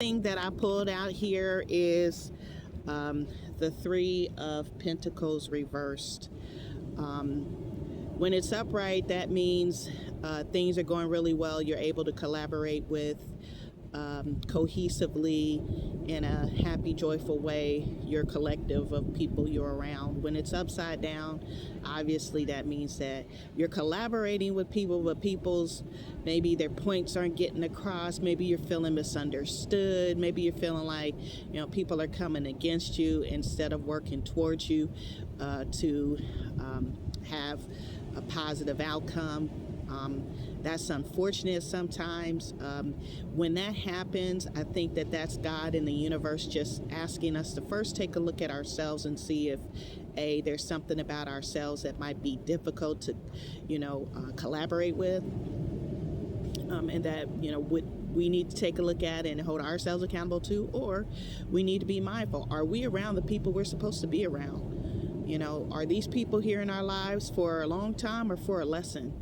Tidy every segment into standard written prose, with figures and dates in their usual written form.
thing that I pulled out here is the Three of Pentacles reversed. When it's upright, that means things are going really well. You're able to collaborate with cohesively in a happy, joyful way, your collective of people you're around. When it's upside down, obviously that means that you're collaborating with people, but people's maybe their points aren't getting across. Maybe you're feeling misunderstood. Maybe you're feeling like, people are coming against you instead of working towards you to have a positive outcome. That's unfortunate sometimes. When that happens, I think that that's God in the universe just asking us to first take a look at ourselves and see if there's something about ourselves that might be difficult to, collaborate with, and that we need to take a look at and hold ourselves accountable to, or we need to be mindful. Are we around the people we're supposed to be around? Are these people here in our lives for a long time or for a lesson?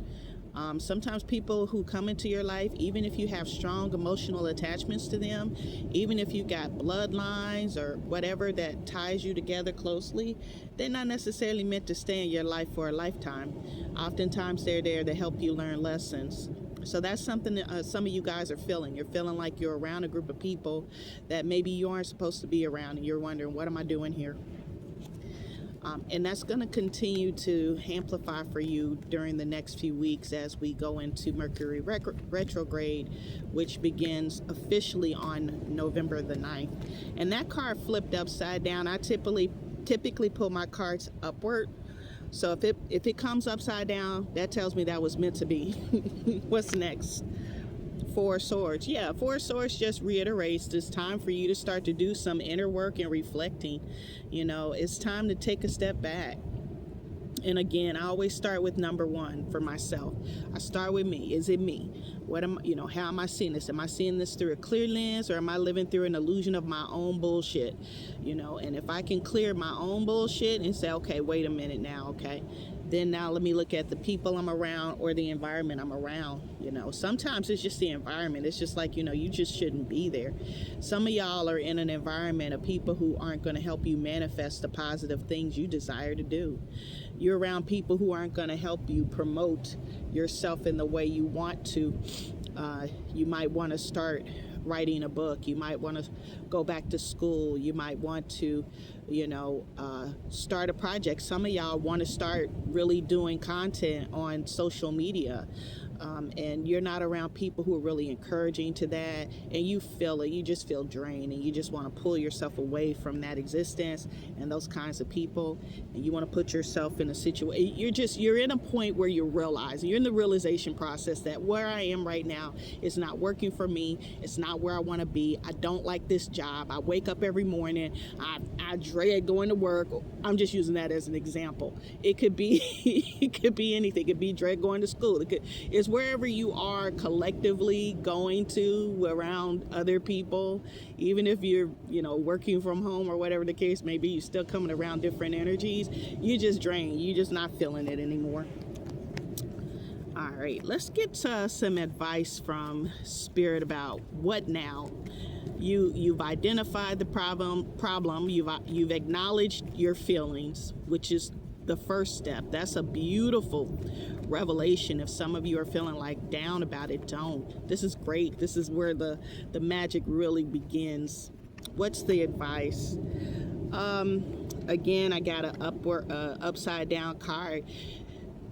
Sometimes people who come into your life, even if you have strong emotional attachments to them, even if you got bloodlines or whatever that ties you together closely, they're not necessarily meant to stay in your life for a lifetime. Oftentimes they're there to help you learn lessons. So that's something that some of you guys are feeling. You're feeling like you're around a group of people that maybe you aren't supposed to be around, and you're wondering, what am I doing here? And that's going to continue to amplify for you during the next few weeks as we go into Mercury retrograde, which begins officially on November the 9th. And that card flipped upside down. I typically pull my cards upward. So if it comes upside down, that tells me that was meant to be. What's next? Four Swords. Yeah, Four Swords just reiterates it's time for you to start to do some inner work and reflecting. It's time to take a step back. And again, I always start with number one for myself. I start with me. Is it me? How am I seeing this? Am I seeing this through a clear lens, or am I living through an illusion of my own bullshit? And if I can clear my own bullshit and say, okay, wait a minute now, okay, then now let me look at the people I'm around or the environment I'm around. Sometimes it's just the environment. It's just like, you just shouldn't be there. Some of y'all are in an environment of people who aren't going to help you manifest the positive things you desire to do. You're around people who aren't going to help you promote yourself in the way you want to. You might want to start writing a book. You might want to go back to school. You might want to, start a project. Some of y'all want to start really doing content on social media. And you're not around people who are really encouraging to that, and you feel it, you just feel drained, and you just want to pull yourself away from that existence and those kinds of people, and you want to put yourself in a situation, you're in a point where you're realizing, you're in the realization process that where I am right now is not working for me, it's not where I want to be, I don't like this job, I wake up every morning, I dread going to work. I'm just using that as an example. It could be it could be anything. It could be dread going to school. It's wherever you are collectively going to around other people, even if you're working from home or whatever the case may be, you're still coming around different energies. You just drained. You're just not feeling it anymore. All right, let's get some advice from Spirit about what now. You've identified the problem. You've acknowledged your feelings, which is the first step. That's a beautiful revelation. If some of you are feeling like down about it, don't. This is great. This is where the magic really begins. What's the advice? Again, I got an upside down card.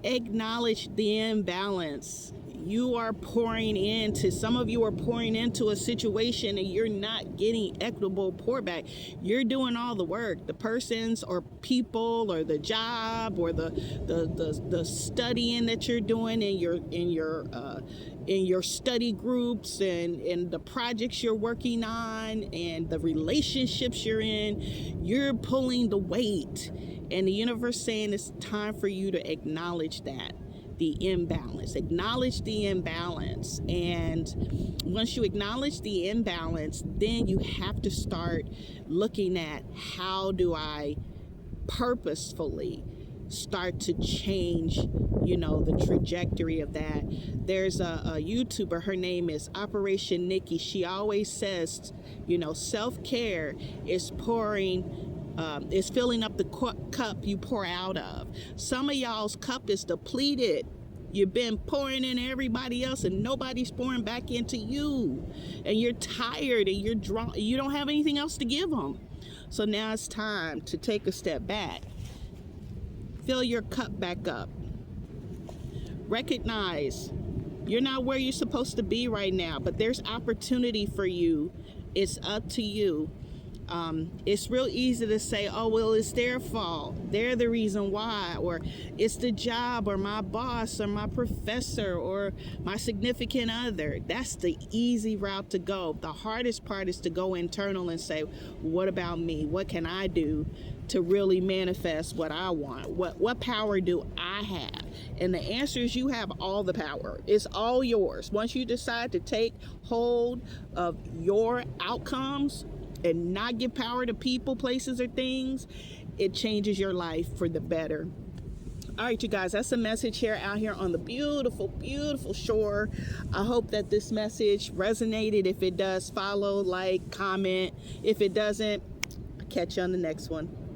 Acknowledge the imbalance. Some of you are pouring into a situation and you're not getting equitable pour back. You're doing all the work. The persons or people or the job or the studying that you're doing in your study groups and the projects you're working on and the relationships you're in, you're pulling the weight. And the universe saying it's time for you to acknowledge that. The imbalance. Acknowledge the imbalance. And once you acknowledge the imbalance, then you have to start looking at how do I purposefully start to change, the trajectory of that. There's a YouTuber, her name is Operation Nikki. She always says, self-care is is filling up the cup you pour out of. Some of y'all's cup is depleted. You've been pouring in everybody else and nobody's pouring back into you. And you're tired and you're drunk. You don't have anything else to give them. So now it's time to take a step back. Fill your cup back up. Recognize you're not where you're supposed to be right now, but there's opportunity for you. It's up to you. It's real easy to say, oh, well, it's their fault. They're the reason why. Or it's the job or my boss or my professor or my significant other. That's the easy route to go. The hardest part is to go internal and say, what about me? What can I do to really manifest what I want? What power do I have? And the answer is you have all the power. It's all yours. Once you decide to take hold of your outcomes and not give power to people, places, or things, it changes your life for the better. All right, you guys, that's a message here out here on the beautiful, beautiful shore. I hope that this message resonated. If it does, follow, like, comment. If it doesn't, I'll catch you on the next one.